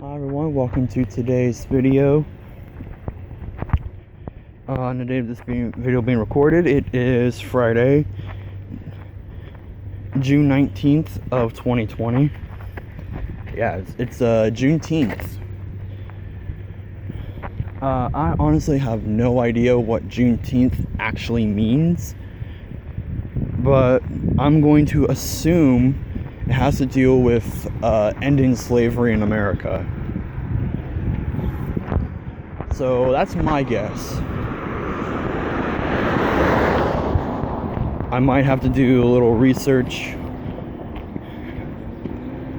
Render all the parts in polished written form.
Hi everyone, welcome to today's video. On the day of this video being recorded, it is Friday, June 19th of 2020. Yeah, it's Juneteenth. I honestly have no idea what Juneteenth actually means, but I'm going to assume it has to deal with ending slavery in America. So that's my guess. I might have to do a little research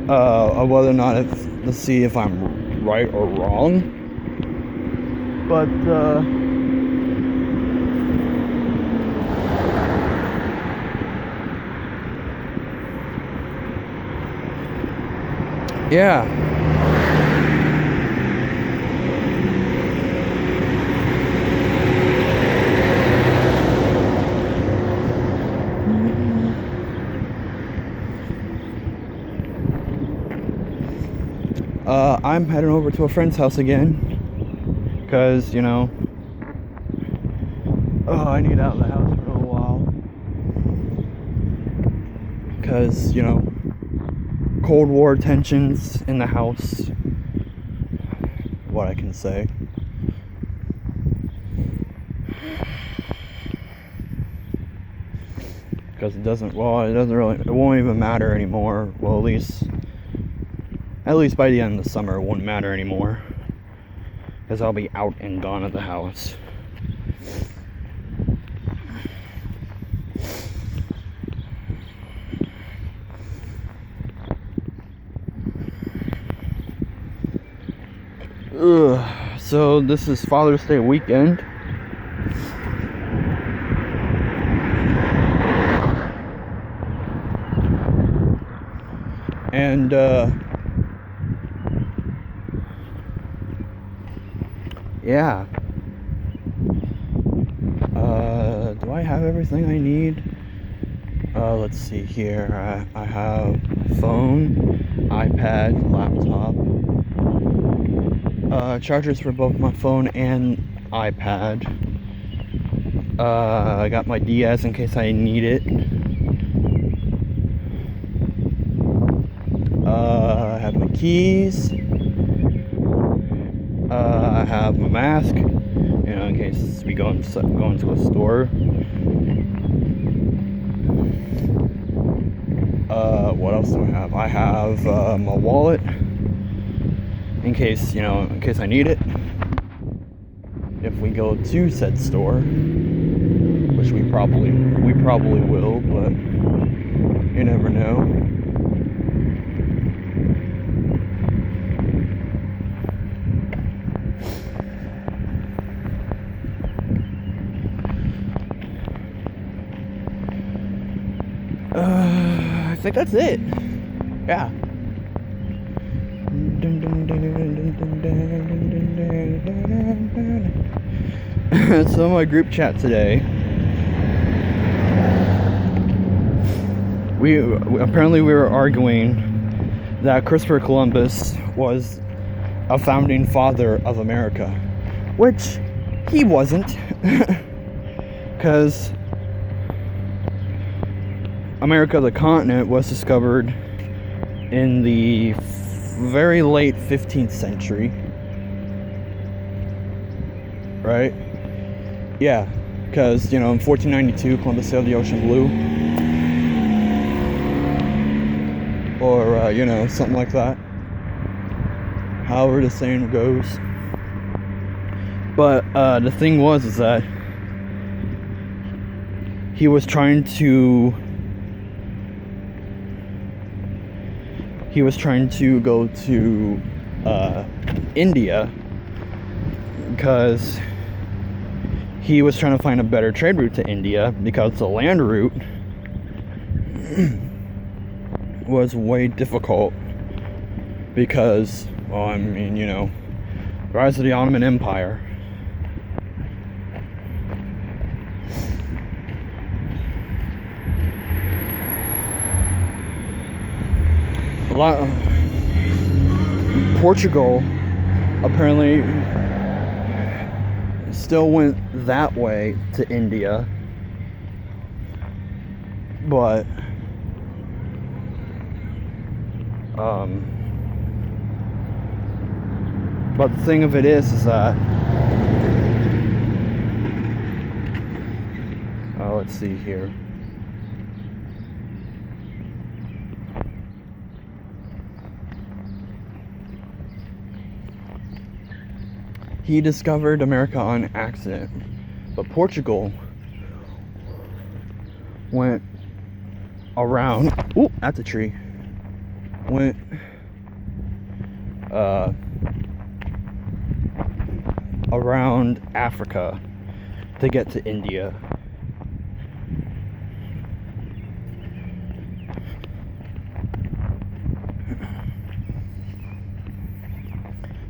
of whether or not to see if I'm right or wrong. But yeah. I'm heading over to a friend's house again because, I need out of the house for a little while because, Cold War tensions in the house. What I can say. Because it won't even matter anymore. Well, at least by the end of the summer, it won't matter anymore. Because I'll be out and gone at the house. So this is Father's Day weekend. And yeah. Do I have everything I need? Let's see here. I have phone, iPad, laptop, chargers for both my phone and iPad. I got my DS in case I need it. I have my keys. I have my mask, in case we go into a store. What else do I have? I have my wallet in case I need it. If we go to said store, which we probably will, but you never know. I think that's it. Yeah. So my group chat today, we were arguing that Christopher Columbus was a founding father of America, which he wasn't, because America, the continent, was discovered in the very late 15th century. Right? Yeah, because, in 1492, Columbus sailed the ocean blue. Or, something like that. However the saying goes. But the thing is that he was trying to go to India because he was trying to find a better trade route to India, because the land route was way difficult because, the rise of the Ottoman Empire. Portugal apparently still went that way to India, but the thing of it is that let's see here. He discovered America on accident, but Portugal went around. Ooh, that's a tree. Went around Africa to get to India.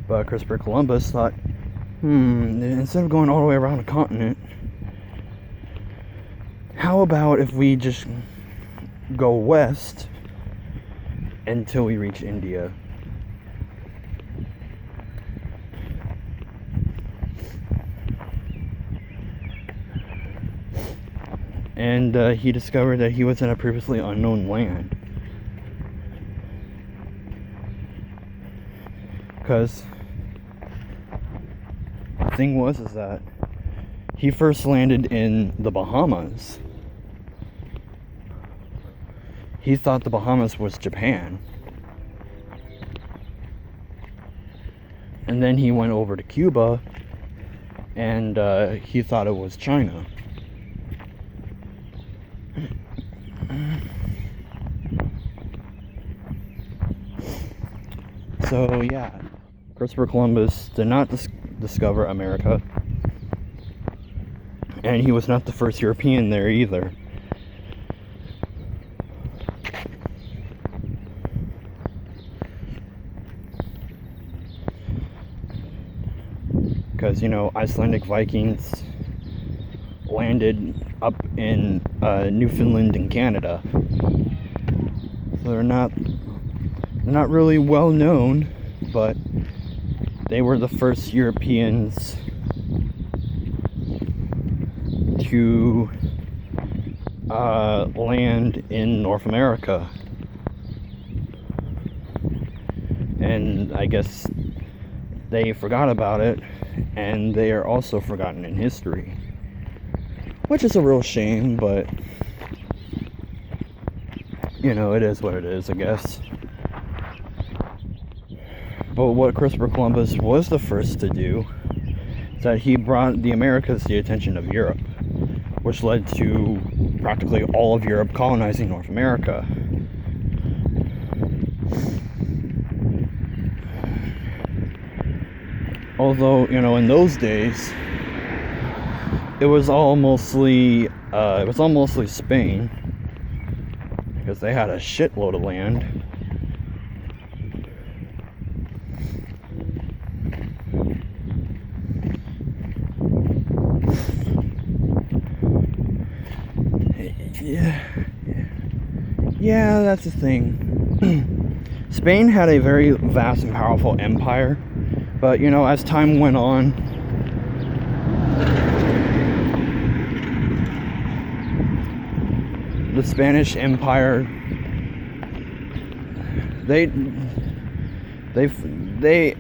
But Christopher Columbus thought, instead of going all the way around the continent, how about if we just go west until we reach India? And he discovered that he was in a previously unknown land. Because the thing was that he first landed in the Bahamas. He thought the Bahamas was Japan. And then he went over to Cuba, and he thought it was China. So yeah, Christopher Columbus did not discover America, and he was not the first European there either. Because, Icelandic Vikings landed up in Newfoundland and Canada. So they're not really well known, but they were the first Europeans to land in North America. And I guess they forgot about it, and they are also forgotten in history, which is a real shame, but it is what it is, I guess. But what Christopher Columbus was the first to do is that he brought the Americas to the attention of Europe, which led to practically all of Europe colonizing North America. Although, in those days, it was all mostly Spain, because they had a shitload of land. Yeah, that's the thing. Spain had a very vast and powerful empire, but as time went on, the Spanish Empire, they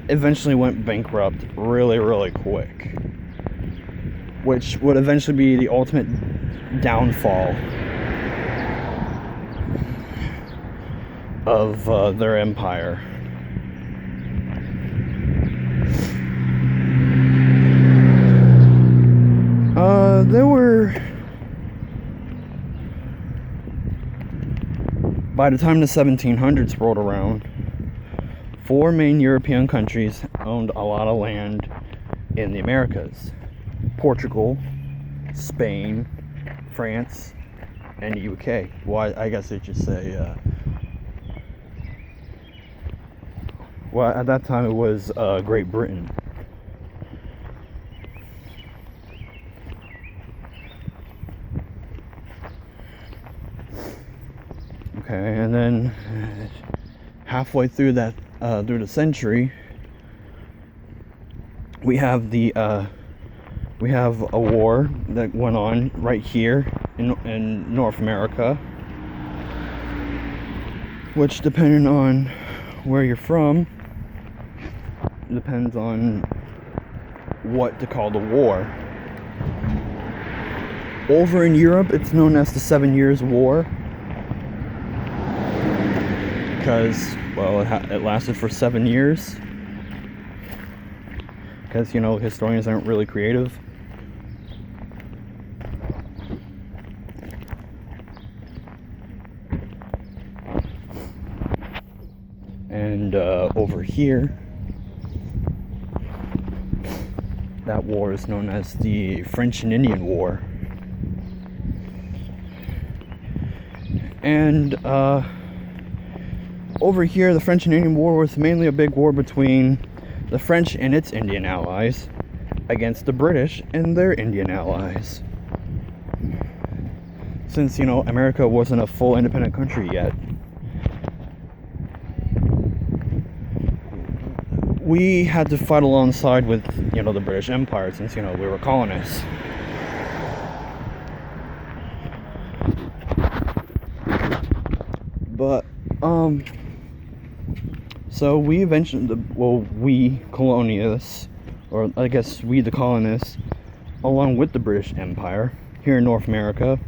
eventually went bankrupt really, really quick, which would eventually be the ultimate downfall of their empire. There were, by the time the 1700s rolled around, 4 main European countries owned a lot of land in the Americas: Portugal, Spain, France, and the UK. Well, I guess they should say, well, at that time it was Great Britain. Okay, and then halfway through that through the century, we have a war that went on right here in North America, which, depending on where you're from, depends on what to call the war. Over in Europe, it's known as the 7 Years' War, because, well, it lasted for 7 years. Because, historians aren't really creative. And over here, that war is known as the French and Indian War. And over here, the French and Indian War was mainly a big war between the French and its Indian allies against the British and their Indian allies. Since, America wasn't a full independent country yet, we had to fight alongside with, the British Empire, since, we were colonists. But, so we eventually, we colonialists, or I guess we the colonists, along with the British Empire, here in North America,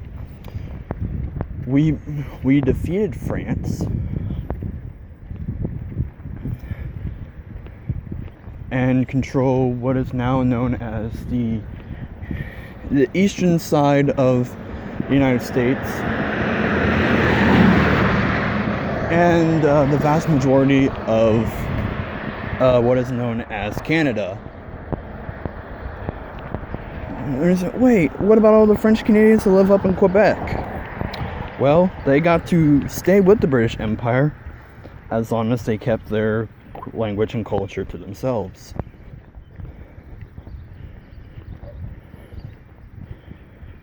we defeated France and control what is now known as the eastern side of the United States, and the vast majority of what is known as Canada. Wait, what about all the French Canadians that live up in Quebec? Well, they got to stay with the British Empire as long as they kept their language and culture to themselves.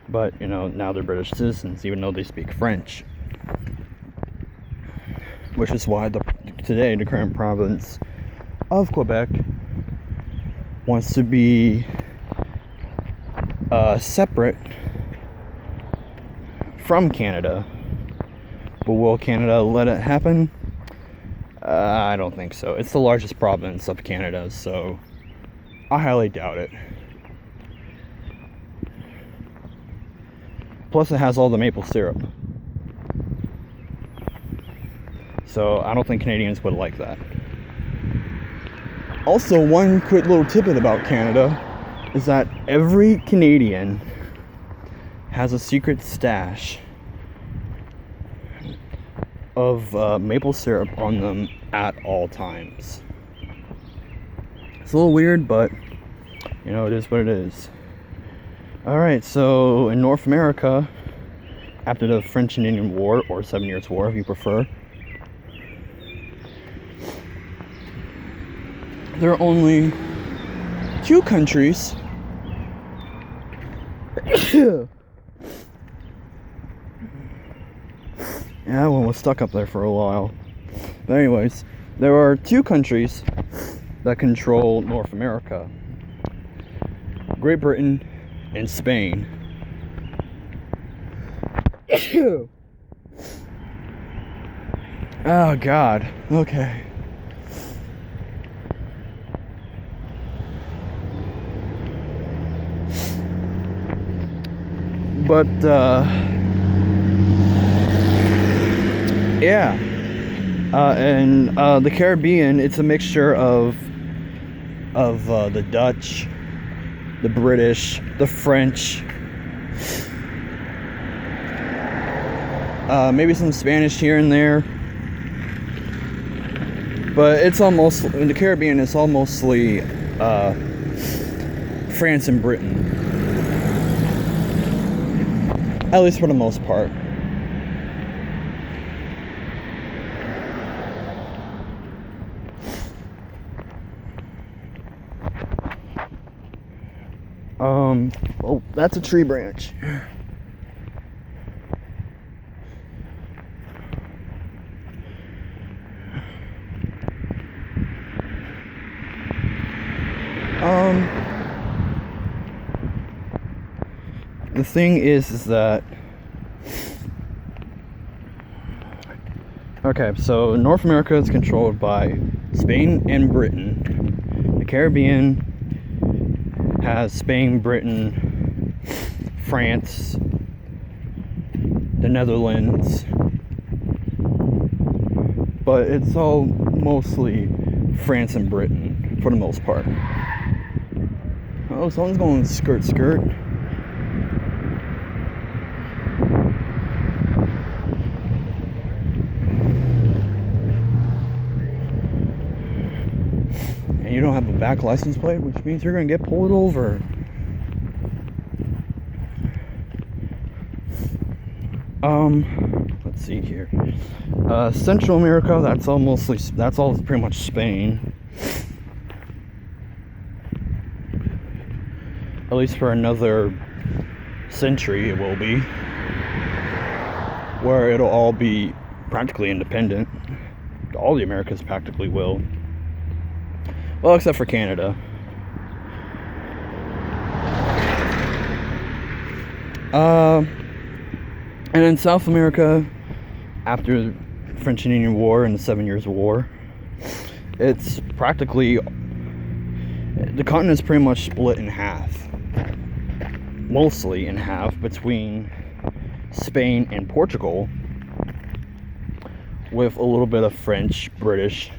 But, now they're British citizens, even though they speak French. Which is why today the current province of Quebec wants to be separate from Canada. But will Canada let it happen? I don't think so. It's the largest province of Canada, so I highly doubt it. Plus, it has all the maple syrup. So I don't think Canadians would like that. Also, one quick little tidbit about Canada is that every Canadian has a secret stash of maple syrup on them at all times. It's a little weird, but it is what it is. Alright, so in North America, after the French and Indian War, or 7 Years' War if you prefer, there are only 2 countries Yeah, one was stuck up there for a while. But anyways, there are 2 countries that control North America: Great Britain and Spain. Oh God. Okay. But yeah, and the Caribbean, it's a mixture of the Dutch, the British, the French, maybe some Spanish here and there, but it's almost, in the Caribbean, it's all mostly France and Britain, at least for the most part. Oh, that's a tree branch. The thing is that okay, so North America is controlled by Spain and Britain. The Caribbean has Spain, Britain, France, the Netherlands, but it's all mostly France and Britain for the most part. Oh, someone's going skirt skirt. And you don't have a back license plate, which means you're gonna get pulled over. Let's see here. Central America, that's all pretty much Spain. At least for another century it will be. Where it'll all be practically independent. All the Americas practically will. Well, except for Canada. And in South America, after the French and Indian War and the 7 Years' War, it's practically, the continent's pretty much split in half. Mostly in half between Spain and Portugal, with a little bit of French, British,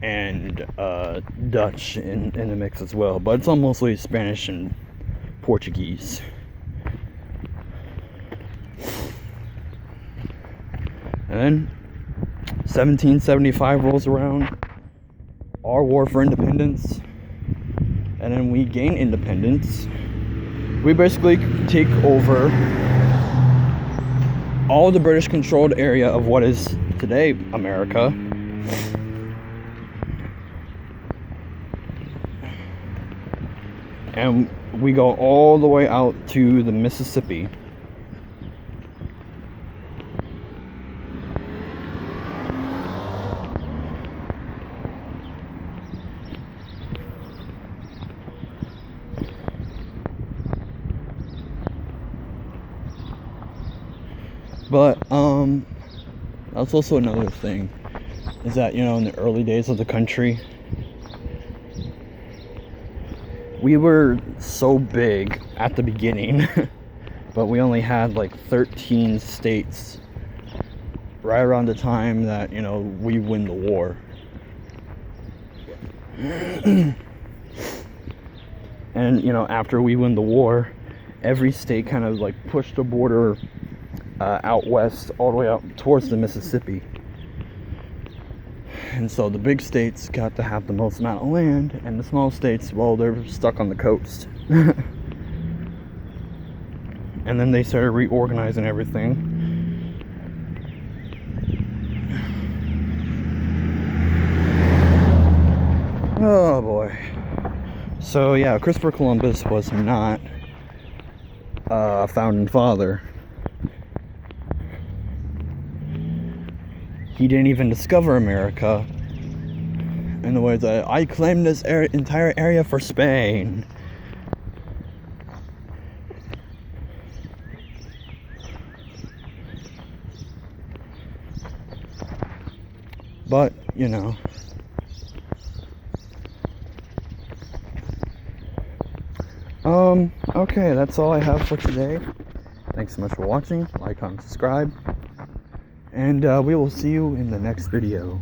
and Dutch in the mix as well. But it's all mostly Spanish and Portuguese. And then 1775 rolls around, our war for independence, and then we gain independence. We basically take over all the British controlled area of what is today America. And we go all the way out to the Mississippi. But that's also another thing, is that, you know, in the early days of the country, we were so big at the beginning, but we only had like 13 states right around the time that, you know, we win the war. And, you know, after we win the war, every state kind of like pushed the border out west, all the way out towards the Mississippi. And so the big states got to have the most amount of land, and the small states, well, they're stuck on the coast. And then they started reorganizing everything. Oh boy. So yeah, Christopher Columbus was not a founding father. He didn't even discover America. In the words, I claim this entire area for Spain. But, you know. Okay, that's all I have for today. Thanks so much for watching. Like, comment, subscribe. And we will see you in the next video.